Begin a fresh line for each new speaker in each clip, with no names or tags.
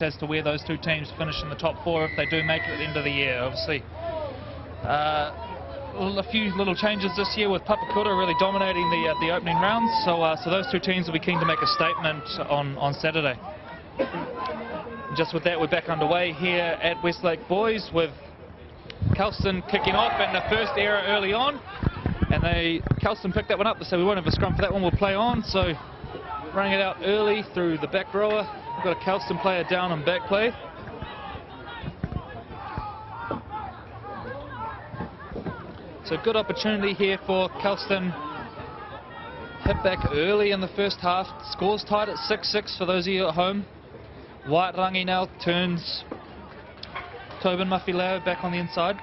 as to where those two teams finish in the top four if they do make it at the end of the year. Obviously, a few little changes this year with Papakura really dominating the opening rounds. So those two teams will be keen to make a statement on Saturday. Just with that, we're back underway here at Westlake Boys with Kelston kicking off and the first error early on. And Kelston picked that one up, so we won't have a scrum for that one. We'll play on. So running it out early through the back rower. We've got a Kelston player down on back play. So good opportunity here for Kelston. Hit back early in the first half. Scores tied at 6-6 for those of you at home. Wairangi now turns Tobin Mafilao back on the inside.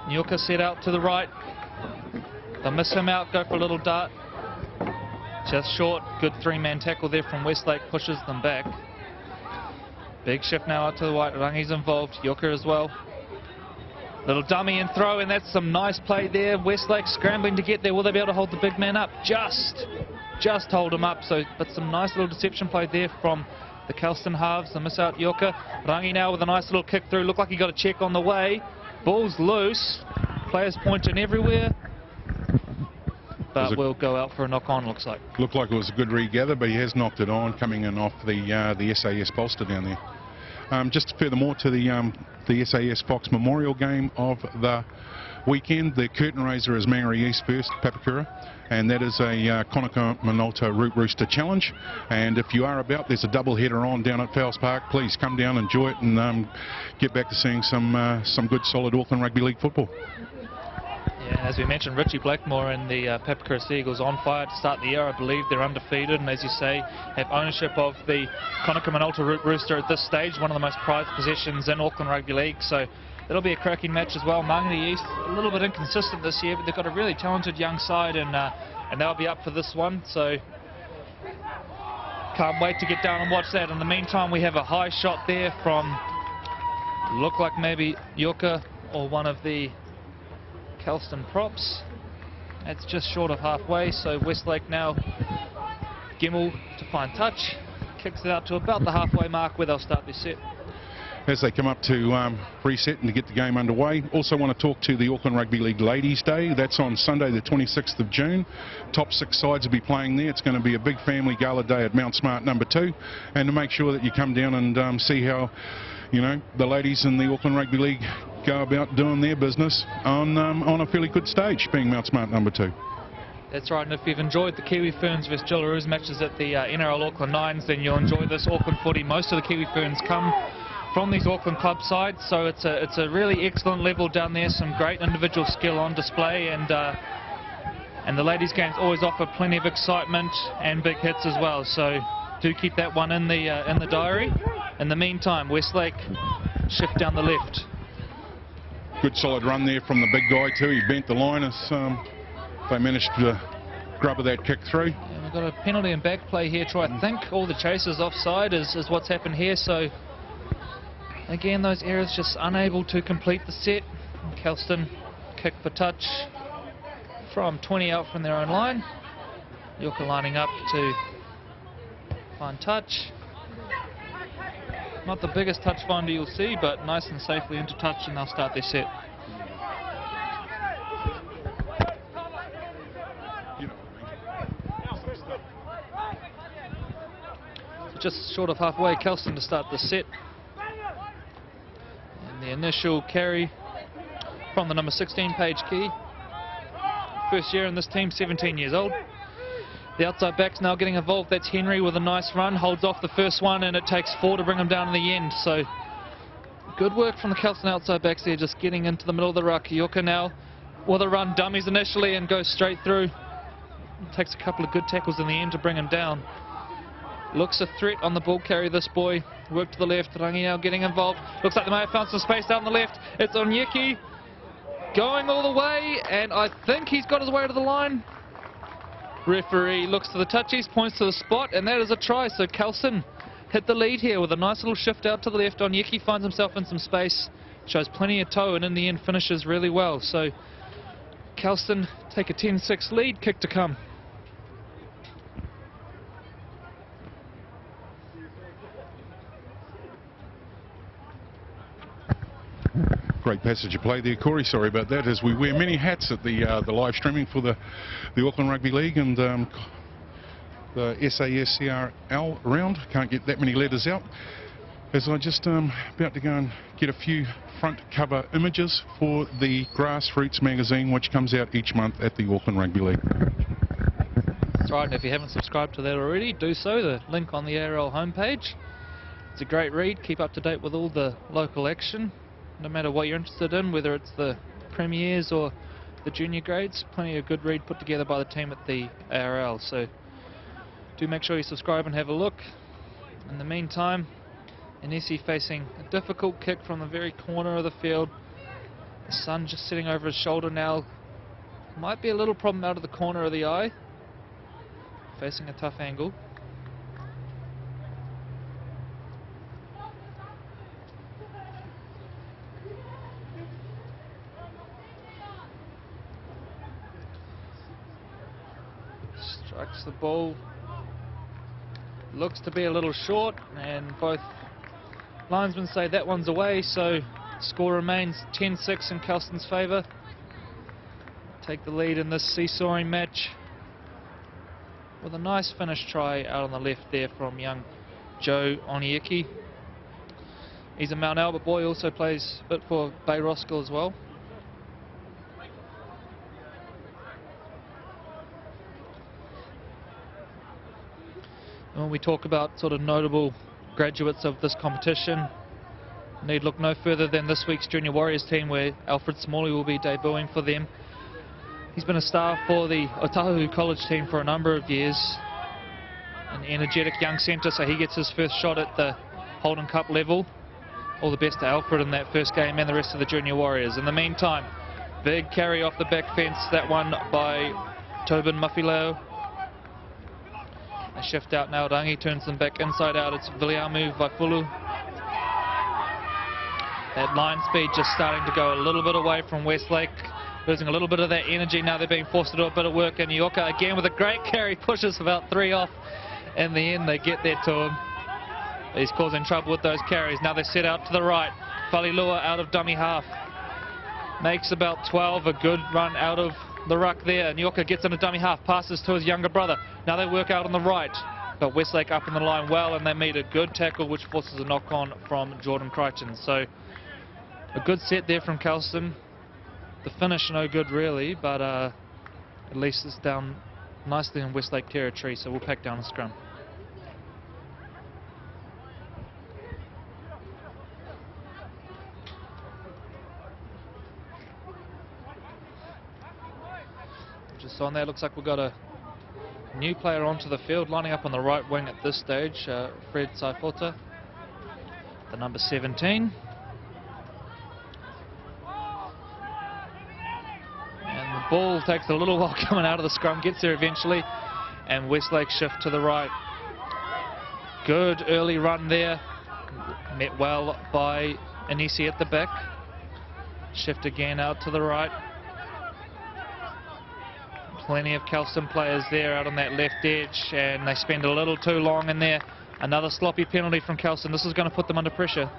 Nyoka set out to the right. They'll miss him out, go for a little dart. Just short, good three-man tackle there from Westlake, pushes them back. Big shift now out to the Wairangi's involved, Nyoka as well. Little dummy and throw, and that's some nice play there. Westlake scrambling to get there. Will they be able to hold the big man up? Just hold him up. But some nice little deception play there from the Kelston halves. The miss out Nyoka. Rangi now with a nice little kick through. Looked like he got a check on the way. Ball's loose. Players pointing everywhere. But we'll go out for a knock on, looks like.
Looked like it was a good regather, but he has knocked it on, coming in off the SAS bolster down there. Just furthermore to the SAS Fox Memorial game of the weekend, the curtain raiser is Mangere East first, Papakura, and that is a Konaka Minolta Root Rooster Challenge. And if you are about, there's a double header on down at Fowles Park. Please come down, enjoy it, and get back to seeing some good solid Auckland Rugby League football.
Yeah, as we mentioned, Richie Blackmore and the Papakura Seagulls on fire to start the year. I believe they're undefeated, and as you say, have ownership of the Konaka Minolta Root Rooster at this stage, one of the most prized possessions in Auckland Rugby League. So it'll be a cracking match as well. Mangere East a little bit inconsistent this year, but they've got a really talented young side, and they'll be up for this one. So can't wait to get down and watch that. In the meantime, we have a high shot there from, look like maybe Nyoka or one of the Kelston props. It's just short of halfway, so Westlake now Gemmell to find touch, kicks it out to about the halfway mark where they'll start their set.
As they come up to reset and to get the game underway, also want to talk to the Auckland Rugby League Ladies Day. That's on Sunday the 26th of June. Top 6 sides will be playing there. It's going to be a big family gala day at Mount Smart number 2, and to make sure that you come down and see how, you know, the ladies in the Auckland Rugby League go about doing their business on a fairly good stage, being Mount Smart number 2.
That's right, and if you've enjoyed the Kiwi Ferns vs Jillaroos matches at the NRL Auckland Nines, then you'll enjoy this Auckland footy. Most of the Kiwi Ferns come from these Auckland club sides, so it's a really excellent level down there. Some great individual skill on display, and the ladies' games always offer plenty of excitement and big hits as well. So do keep that one in the diary. In the meantime, Westlake shift down the left.
Good solid run there from the big guy too. He bent the line as they managed to grubber that kick through.
And we've got a penalty and back play here. I think all the chasers offside is what's happened here. So again, those errors just unable to complete the set. Kelston kick for touch from 20 out from their own line. Nyoka lining up to find touch. Not the biggest touch finder you'll see, but nice and safely into touch, and they'll start their set. So just short of halfway, Kelston to start the set. And the initial carry from the number 16, Paige Key. First year in this team, 17 years old. The outside back's now getting involved. That's Henry with a nice run. Holds off the first one, and it takes 4 to bring him down in the end. So good work from the Kelston outside backs there, just getting into the middle of the ruck. Nyoka now with a run, dummies initially and goes straight through. Takes a couple of good tackles in the end to bring him down. Looks a threat on the ball carry, this boy. Work to the left. Rangi now getting involved. Looks like they may have found some space down the left. It's on Onyeki. Going all the way, and I think he's got his way to the line. Referee looks to the touchies, points to the spot, and that is a try. So Kelston hit the lead here with a nice little shift out to the left. Onyeki finds himself in some space, shows plenty of toe, and in the end finishes really well. So Kelston take a 10-6 lead, kick to come.
Great passage of play there, Corey. Sorry about that, as we wear many hats at the live streaming for the Auckland Rugby League and the SASCRL round. Can't get that many letters out. As I just about to go and get a few front cover images for the Grassroots magazine, which comes out each month at the Auckland Rugby League.
That's right, and if you haven't subscribed to that already, do so. The link on the ARL homepage. It's a great read. Keep up to date with all the local action, no matter what you're interested in, whether it's the premiers or the junior grades. Plenty of good read put together by the team at the ARL. So do make sure you subscribe and have a look. In the meantime, Anesi facing a difficult kick from the very corner of the field. The sun just sitting over his shoulder now. Might be a little problem out of the corner of the eye. Facing a tough angle. Strikes the ball. Looks to be a little short, and both linesmen say that one's away, so score remains 10-6 in Kelston's favour. Take the lead in this seesawing match with a nice finish try out on the left there from young Joe Onieki. He's a Mount Albert boy, also plays a bit for Bay Roskill as well. And when we talk about sort of notable graduates of this competition, need look no further than this week's Junior Warriors team, where Alfred Smalley will be debuting for them. He's been a star for the Otahu College team for a number of years. An energetic young centre, so he gets his first shot at the Holden Cup level. All the best to Alfred in that first game and the rest of the Junior Warriors. In the meantime, big carry off the back fence, that one by Tobin Mafileo. They shift out now, Rangi turns them back inside out, it's Viliamu Vaifulu. That line speed just starting to go a little bit away from Westlake, losing a little bit of that energy. Now they're being forced to do a bit of work, and Nyoka again with a great carry, pushes about 3 off. In the end they get there to him. He's causing trouble with those carries. Now they set out to the right. Falilua out of dummy half. Makes about 12, a good run out of the ruck there. Nyoka gets in a dummy half, passes to his younger brother. Now they work out on the right, but Westlake up in the line well, and they meet a good tackle which forces a knock on from Jordan Crichton. So a good set there from Kelston. The finish no good really, but at least it's down nicely in Westlake territory, so we'll pack down a scrum. Just on there, looks like we've got a new player onto the field, lining up on the right wing at this stage, Fred Saifota, the number 17. And the ball takes a little while coming out of the scrum, gets there eventually, and Westlake shift to the right. Good early run there, met well by Anesi at the back. Shift again out to the right. Plenty of Kelston players there out on that left edge, and they spend a little too long in there. Another sloppy penalty from Kelston. This is going to put them under pressure.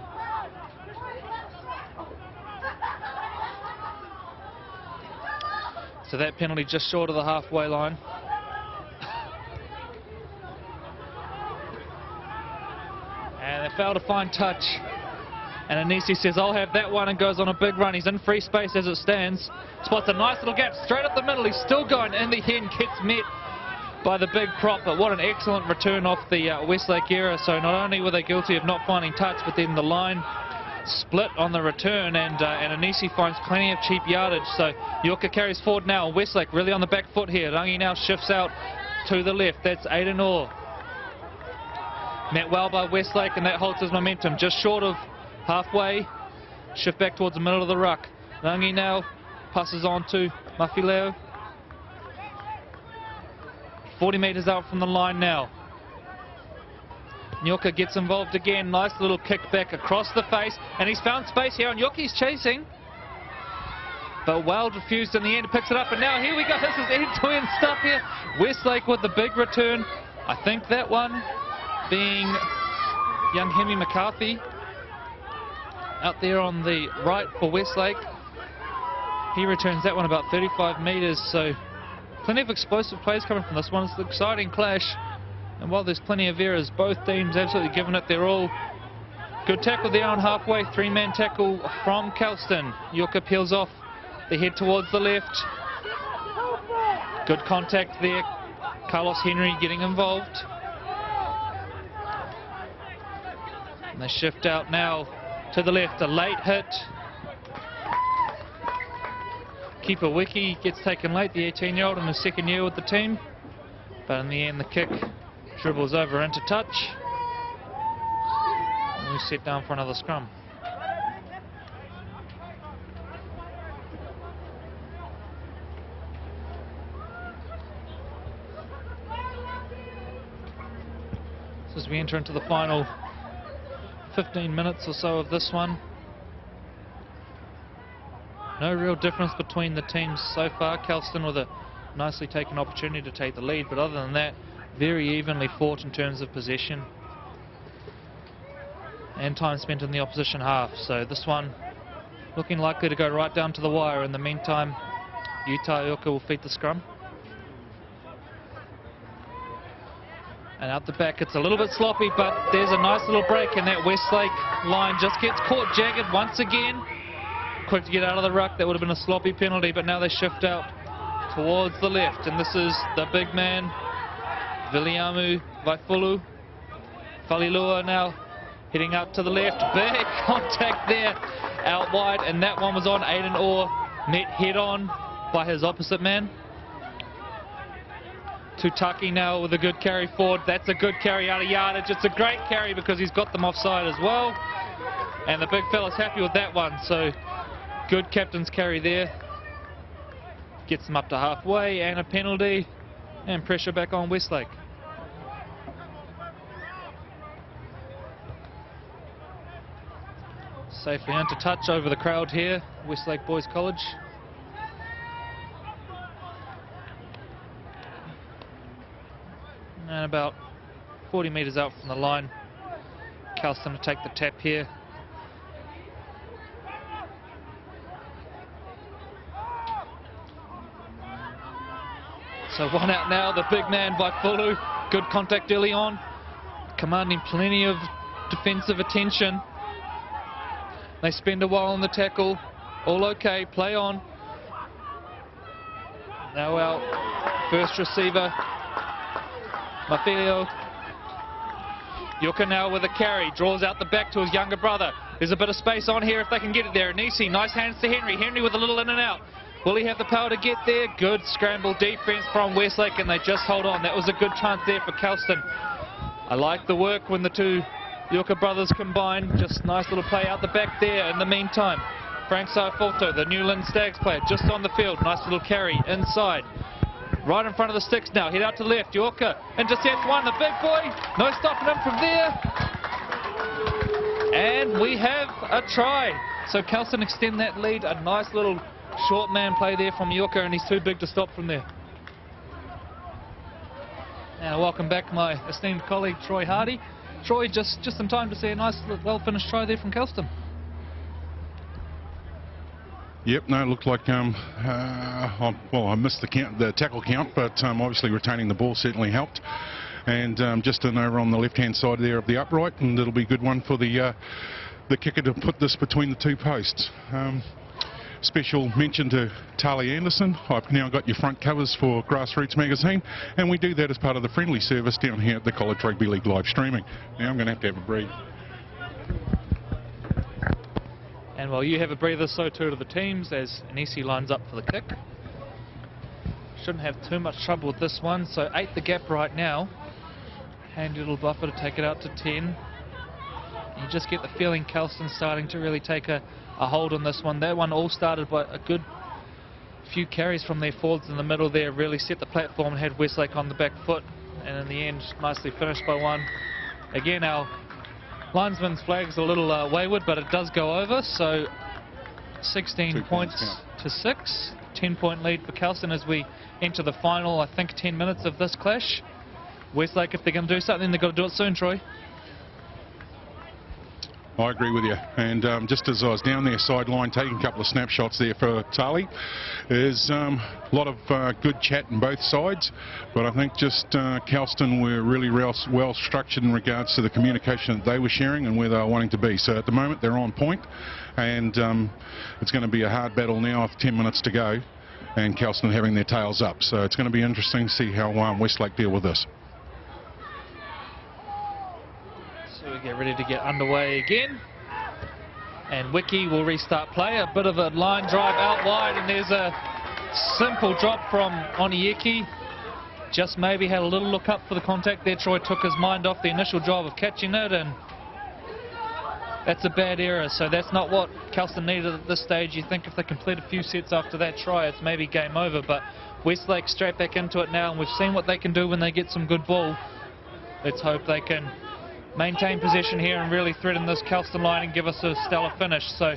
So that penalty just short of the halfway line. And they fail to find touch. And Anesi says, I'll have that one, and goes on a big run. He's in free space as it stands. Spots a nice little gap straight up the middle. He's still going in the end, gets met by the big prop. But what an excellent return off the Westlake era. So not only were they guilty of not finding touch, but then the line split on the return, and Anesi finds plenty of cheap yardage. So Nyoka carries forward now. Westlake really on the back foot here. Rangi now shifts out to the left. That's Aidan Orr. Met well by Westlake, and that holds his momentum just short of halfway. Shift back towards the middle of the ruck. Rangi now passes on to Mafileo. 40 metres out from the line now. Nyoka gets involved again. Nice little kick back across the face, and he's found space here, and Yoki's chasing. But well diffused in the end, picks it up, and now here we go. This is end-to-end stuff here. Westlake with the big return. I think that one being young Hemi McCarthy out there on the right for Westlake. He returns that one about 35 metres, so plenty of explosive plays coming from this one. It's an exciting clash, and while there's plenty of errors, both teams absolutely giving it their all. Good tackle there on halfway, three-man tackle from Kelston. Yorker peels off the head towards the left. Good contact there. Carlos Henry getting involved. And they shift out now to the left, a late hit. Keeper Wiki gets taken late, the 18-year-old in his second year with the team. But in the end, the kick dribbles over into touch. And we sit down for another scrum. So as we enter into the final 15 minutes or so of this one, no real difference between the teams so far. Kelston with a nicely taken opportunity to take the lead, but other than that, very evenly fought in terms of possession and time spent in the opposition half. So this one looking likely to go right down to the wire. In the meantime, Utah Yorker will feed the scrum. And out the back, it's a little bit sloppy, but there's a nice little break, and that Westlake line just gets caught jagged once again. Quick to get out of the ruck. That would have been a sloppy penalty, but now they shift out towards the left, and this is the big man, Viliamu Vaifulu. Falilua now heading up to the left. Big contact there out wide, and that one was on Aiden Orr, met head on by his opposite man. Tutaki now with a good carry forward. That's a good carry out of yardage. It's a great carry because he's got them offside as well, and the big fella's happy with that one. So good captain's carry there. Gets them up to halfway, and a penalty, and pressure back on Westlake. Safely into touch over the crowd here, Westlake Boys College. And about 40 metres out from the line, Kelston to take the tap here. So one out now, the big man Vaifulu. Good contact early on, commanding plenty of defensive attention. They spend a while on the tackle. All okay, play on. Now out, first receiver, Mafilio. Yorker now with a carry, draws out the back to his younger brother. There's a bit of space on here if they can get it there. Nisi, nice hands to Henry. Henry with a little in and out. Will he have the power to get there? Good scramble defense from Westlake, and they just hold on. That was a good chance there for Kelston. I like the work when the two Yorker brothers combine. Just nice little play out the back there. In the meantime, Frank Saifolto, the Newland Stags player, just on the field. Nice little carry inside. Right in front of the sticks now. Head out to left. Yorker intercepts one. The big boy. No stopping him from there. And we have a try. So Kelston extend that lead. A nice little short man play there from Yorker, and he's too big to stop from there. Now welcome back my esteemed colleague Troy Hardy. Troy, just in time to see a nice well finished try there from Kelston.
Yep, no, it looked like, well, I missed the tackle count, but obviously retaining the ball certainly helped. And just in over on the left-hand side there of the upright, and it'll be a good one for the kicker to put this between the two posts. Special mention to Talia Anderson. I've now got your front covers for Grassroots magazine, and we do that as part of the friendly service down here at the College Rugby League live streaming. Now I'm going to have a breathe.
And while you have a breather, so too do the teams as Anisi lines up for the kick. Shouldn't have too much trouble with this one, so 8 the gap right now. Handy little buffer to take it out to 10. You just get the feeling Kelston's starting to really take a hold on this one. That one all started by a good few carries from their forwards in the middle there, really set the platform and had Westlake on the back foot, and in the end nicely finished by one. Again, our linesman's flag's a little wayward, but it does go over, so 16 points to 6. 10-point lead for Kelston as we enter the final, I think, 10 minutes of this clash. Westlake, if they're going to do something, they've got to do it soon, Troy.
I agree with you. And just as I was down there sideline taking a couple of snapshots there for Tali, there's a lot of good chat on both sides, but I think just Kelston were really well structured in regards to the communication that they were sharing and where they were wanting to be. So at the moment they're on point, and it's going to be a hard battle now with 10 minutes to go, and Kelston having their tails up. So it's going to be interesting to see how Westlake deal with this.
So we get ready to get underway again. And Wiki will restart play. A bit of a line drive out wide, and there's a simple drop from Onieki. Just maybe had a little look up for the contact there. Troy took his mind off the initial job of catching it, and that's a bad error. So that's not what Kelston needed at this stage. You think if they complete a few sets after that try, it's maybe game over. But Westlake straight back into it now, and we've seen what they can do when they get some good ball. Let's hope they can maintain possession here and really threaten this Kelston line and give us a stellar finish. So,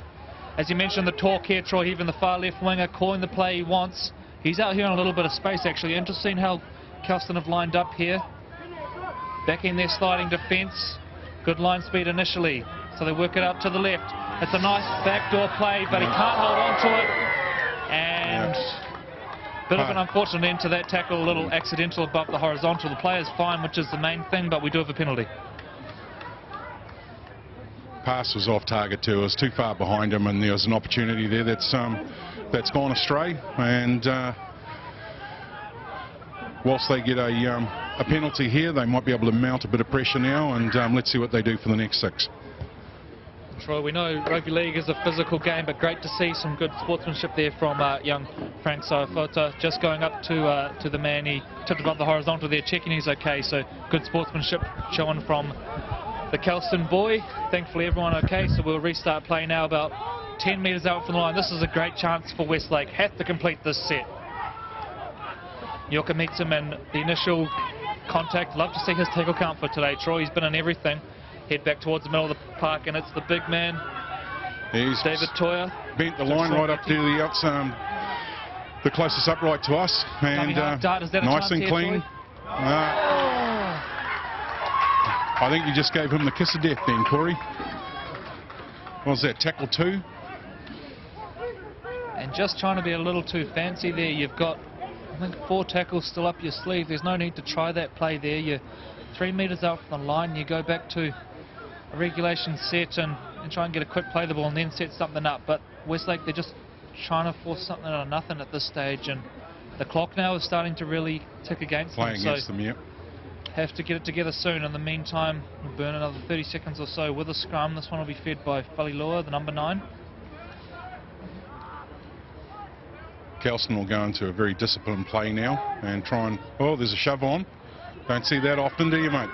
as you mentioned, the talk here, Troy, even the far left winger calling the play he wants. He's out here on a little bit of space, actually. Interesting how Kelston have lined up here. Back in their sliding defence. Good line speed initially. So they work it out to the left. It's a nice backdoor play, but he can't hold on to it. And bit of an unfortunate end to that tackle, a little accidental above the horizontal. The player's fine, which is the main thing, but we do have a penalty.
Pass was off target too. It was too far behind him, and there was an opportunity there that's gone astray. And whilst they get a penalty here, they might be able to mount a bit of pressure now, and let's see what they do for the next 6.
Troy, we know rugby league is a physical game, but great to see some good sportsmanship there from young Frank Saifota. Just going up to the man, he tipped above the horizontal there, checking he's okay. So good sportsmanship showing from the Kelston boy. Thankfully everyone okay, so we'll restart play now about 10 metres out from the line. This is a great chance for Westlake. Have to complete this set. Yorka meets him in the initial contact. Love to see his tackle count for today, Troy. He's been in everything. Head back towards the middle of the park, and it's the big man, David Toyer.
Bent the line right up to the outside, the closest upright to us, and nice and clean. I think you just gave him the kiss of death then, Corey. What was that, tackle 2?
And just trying to be a little too fancy there. You've got, I think, 4 tackles still up your sleeve. There's no need to try that play there. You're 3 metres out from the line. You go back to a regulation set and try and get a quick play the ball and then set something up. But Westlake, they're just trying to force something out of nothing at this stage. And the clock now is starting to really tick against them.
Playing against them, yeah.
Have to get it together soon. In the meantime, we'll burn another 30 seconds or so with a scrum. This one will be fed by Falilua, the number 9.
Kelston will go into a very disciplined play now and try and... Oh, there's a shove on. Don't see that often, do you, mate?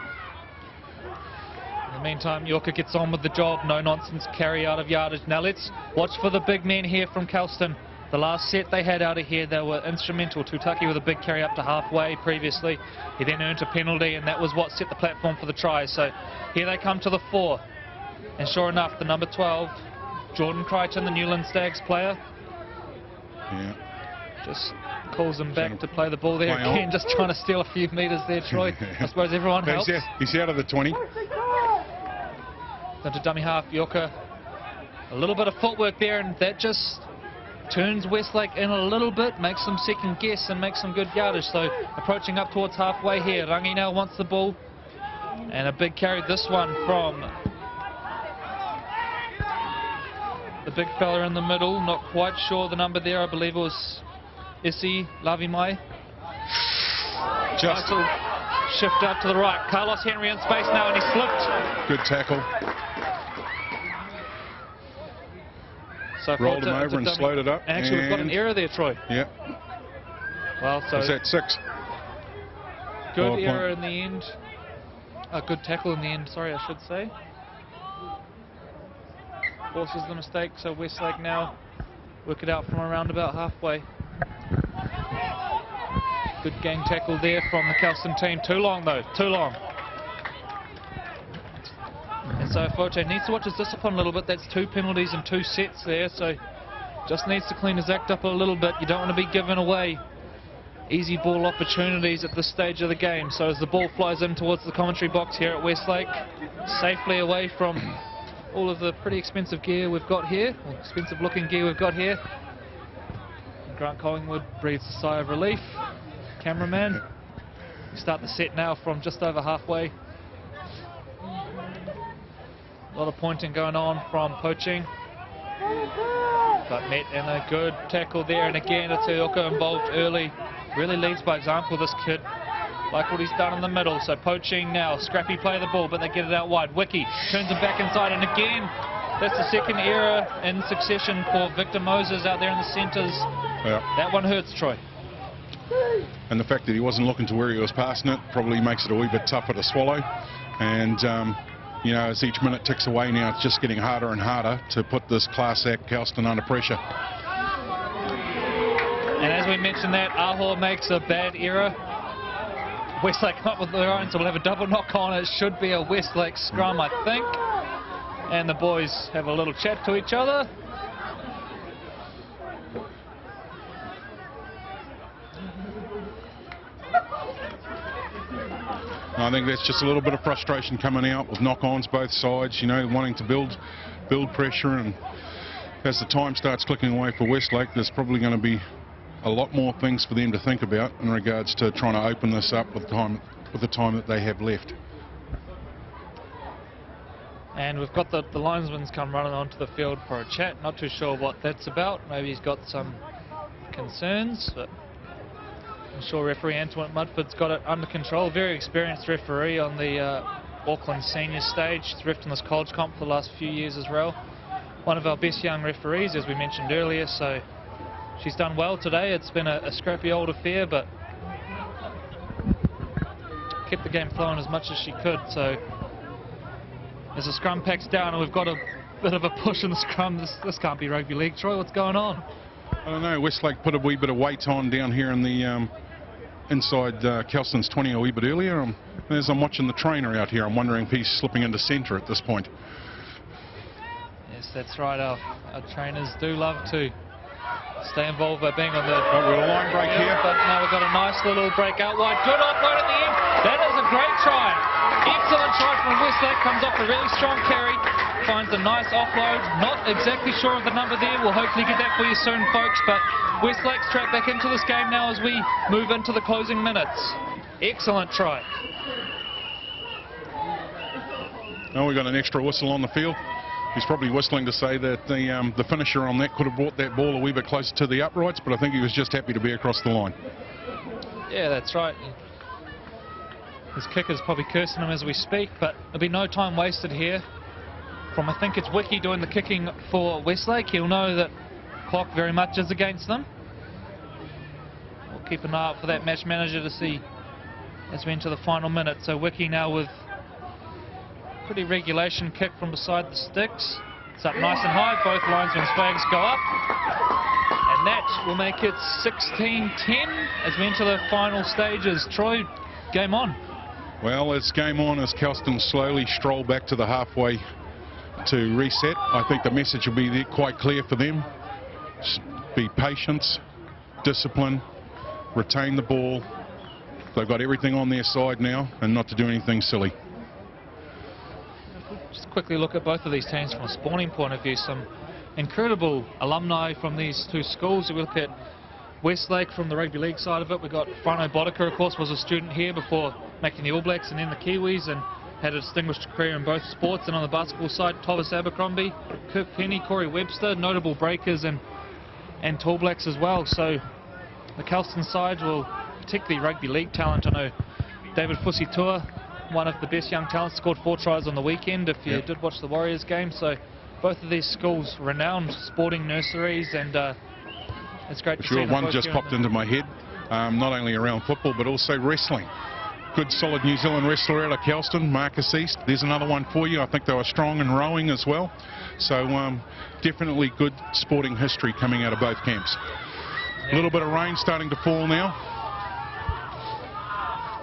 In the meantime, Yorka gets on with the job. No nonsense carry out of yardage. Now let's watch for the big men here from Kelston. The last set they had out of here, they were instrumental. Tutaki with a big carry up to halfway previously. He then earned a penalty, and that was what set the platform for the try. So here they come to the 4. And sure enough, the number 12, Jordan Crichton, the Newland Stags player.
Yeah.
Just calls him back to play the ball there again, just trying to steal a few metres there, Troy. I suppose everyone helps.
He's out of the 20.
Then to dummy half, Yorka. A little bit of footwork there, and that just turns Westlake in a little bit, makes them second guess and makes some good yardage. So approaching up towards halfway here. Rangi now wants the ball. And a big carry, this one from the big fella in the middle. Not quite sure the number there. I believe it was Isi Lavimai.
Just
shift out to the right. Carlos Henry in space now, and he slipped.
Good tackle.
So
rolled him over and slowed it up.
Actually, we've got an error there, Troy.
Yeah.
Well, so
is that 6?
Good error in the end. A good tackle in the end, sorry, I should say. Forces the mistake, so Westlake now work it out from around about halfway. Good gang tackle there from the Kelston team. Too long, though. Too long. And so Fote needs to watch his discipline a little bit. That's 2 penalties and 2 sets there, so just needs to clean his act up a little bit. You don't want to be giving away easy ball opportunities at this stage of the game. So as the ball flies in towards the commentary box here at Westlake, safely away from all of the pretty expensive gear we've got here, or expensive looking gear we've got here. Grant Collingwood breathes a sigh of relief. Cameraman, we start the set now from just over halfway. A lot of pointing going on from Poaching. But met in a good tackle there, and again Atuoka involved early. Really leads by example, this kid. Like what he's done in the middle. So Poaching now, Scrappy play the ball, but they get it out wide. Wiki turns him back inside, and again, that's the second error in succession for Victor Moses out there in the centres.
Yeah.
That one hurts Troy.
And the fact that he wasn't looking to where he was passing it probably makes it a wee bit tougher to swallow. And, you know, as each minute ticks away now, it's just getting harder and harder to put this class act Kelston under pressure.
And as we mentioned that, Aho makes a bad error. Westlake come up with their own, so we'll have a double knock on. It should be a Westlake scrum, I think. And the boys have a little chat to each other.
I think that's just a little bit of frustration coming out with knock-ons both sides, you know, wanting to build pressure, and as the time starts clicking away for Westlake, there's probably going to be a lot more things for them to think about in regards to trying to open this up with the time that they have left.
And we've got the linesman's come running onto the field for a chat. Not too sure what that's about. Maybe he's got some concerns, but I'm sure referee Antoine Mudford's got it under control. Very experienced referee on the Auckland senior stage. He's reffed in this college comp for the last few years as well. One of our best young referees, as we mentioned earlier, so she's done well today. It's been a scrappy old affair, but kept the game flowing as much as she could. So as the scrum packs down and we've got a bit of a push in the scrum, this can't be rugby league. Troy, what's going on?
I don't know, Westlake put a wee bit of weight on down here in the inside Kelston's 20 a wee bit earlier. As I'm watching the trainer out here, I'm wondering if he's slipping into centre at this point.
Yes, that's right. Our trainers do love to stay involved by being on the
line break here.
But now we've got a nice little break out wide. Good offload at the end. That is a great try. Excellent try from Westlake. Comes off a really strong carry. Finds a nice offload. Not exactly sure of the number there. We'll hopefully get that for you soon, folks. But Westlake straight back into this game now as we move into the closing minutes. Excellent try.
Now we've got an extra whistle on the field. He's probably whistling to say that the finisher on that could have brought that ball a wee bit closer to the uprights, but I think he was just happy to be across the line.
Yeah, that's right. His kicker's probably cursing him as we speak, but there'll be no time wasted here. From, I think it's Wiki doing the kicking for Westlake. He'll know that clock very much is against them. We'll keep an eye out for that match manager to see as we enter the final minute. So Wiki now with pretty regulation kick from beside the sticks. It's up nice and high. Both linesmen's flags go up. And that will make it 16-10 as we enter the final stages. Troy, game on.
Well, it's game on as Kelston slowly stroll back to the halfway to reset. I think the message will be there quite clear for them. Be patient, discipline, retain the ball. They've got everything on their side now, and not to do anything silly.
Just quickly look at both of these teams from a spawning point of view. Some incredible alumni from these two schools. We look at Westlake from the rugby league side of it. We've got Frano Boddicker, of course, was a student here before making the All Blacks and then the Kiwis, and had a distinguished career in both sports. And on the basketball side, Thomas Abercrombie, Kirk Penny, Corey Webster, notable breakers and Tall Blacks as well. So the Kelston side will, particularly rugby league talent. I know David Fusitua, one of the best young talents, scored 4 tries on the weekend if you did watch the Warriors game. So both of these schools renowned sporting nurseries, and it's great to see them.
One just popped into my head, not only around football but also wrestling. Good solid New Zealand wrestler out of Kelston, Marcus East. There's another one for you. I think they were strong in rowing as well. So definitely good sporting history coming out of both camps. A little bit of rain starting to fall now.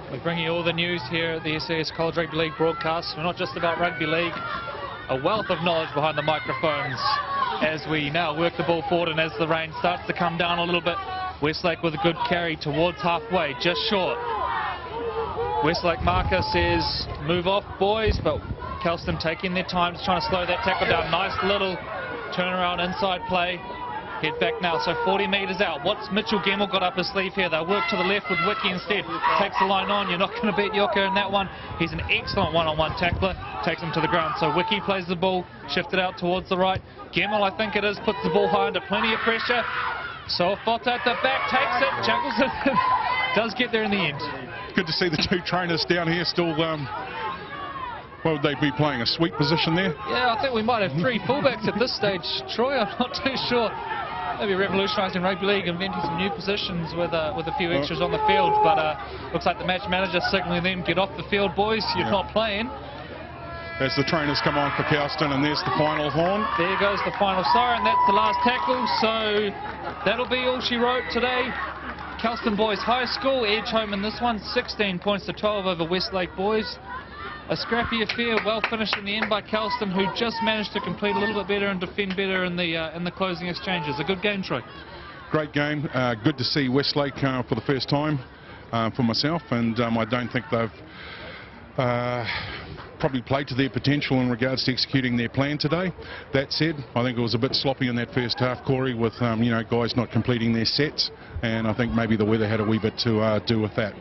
We bring you all the news here at the SAS College Rugby League broadcast. We're not just about rugby league. A wealth of knowledge behind the microphones as we now work the ball forward, and as the rain starts to come down a little bit, Westlake with a good carry towards halfway, just short. Westlake marker says, move off boys, but Kelston taking their time, just trying to slow that tackle down. Nice little turnaround inside play. Head back now, so 40 metres out. What's Mitchell Gemmell got up his sleeve here? They'll work to the left with Wiki instead. Takes the line on. You're not going to beat Yoka in that one. He's an excellent one-on-one tackler. Takes him to the ground. So Wiki plays the ball, shifted out towards the right. Gemmell, I think it is, puts the ball high under plenty of pressure. So Fota at the back, takes it, juggles it, does get there in the end.
Good to see the two trainers down here still, what would they be playing, a sweep position there?
Yeah, I think we might have 3 fullbacks at this stage, Troy, I'm not too sure. Maybe revolutionising rugby league, inventing some new positions with a few extras on the field, but looks like the match manager signalling them, get off the field boys, you're not playing.
As the trainers come on for Kelston, and there's the final horn.
There goes the final siren, that's the last tackle, so that'll be all she wrote today. Kelston Boys High School, edge home in this one, 16 points to 12 over Westlake Boys. A scrappy affair, well finished in the end by Kelston, who just managed to complete a little bit better and defend better in the closing exchanges. A good game, Troy.
Great game. Good to see Westlake for the first time for myself, and I don't think they've probably played to their potential in regards to executing their plan today. That said, I think it was a bit sloppy in that first half, Corey, with guys not completing their sets, and I think maybe the weather had a wee bit to do with that.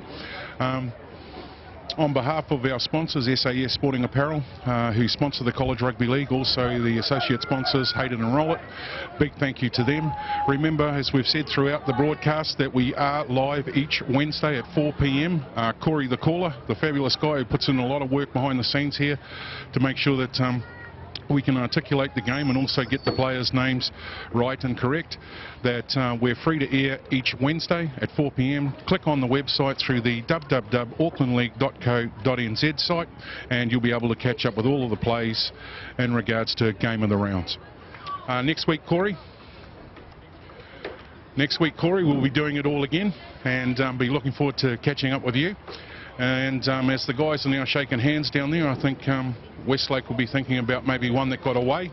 On behalf of our sponsors, SAS Sporting Apparel, who sponsor the College Rugby League, also the associate sponsors, Hayden and Rowlett, big thank you to them. Remember, as we've said throughout the broadcast, that we are live each Wednesday at 4 p.m. Corey the caller, the fabulous guy who puts in a lot of work behind the scenes here to make sure that we can articulate the game and also get the players' names right and correct, that we're free to air each Wednesday at 4 p.m. Click on the website through the www.aucklandleague.co.nz site and you'll be able to catch up with all of the plays in regards to Game of the Rounds. Next week, Corey, we'll be doing it all again and be looking forward to catching up with you. And as the guys are now shaking hands down there, I think Westlake will be thinking about maybe one that got away,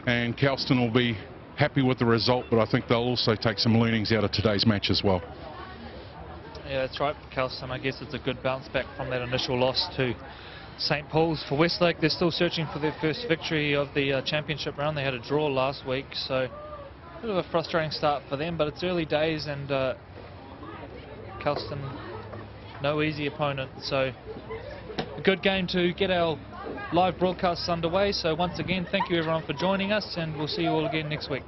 and Kelston will be happy with the result, but I think they'll also take some learnings out of today's match as well.
Yeah, that's right, Kelston. I guess it's a good bounce back from that initial loss to St. Paul's. For Westlake, they're still searching for their first victory of the championship round. They had a draw last week, so a bit of a frustrating start for them, but it's early days, and Kelston, no easy opponent, so a good game to get our live broadcasts underway. So once again, thank you everyone for joining us, and we'll see you all again next week.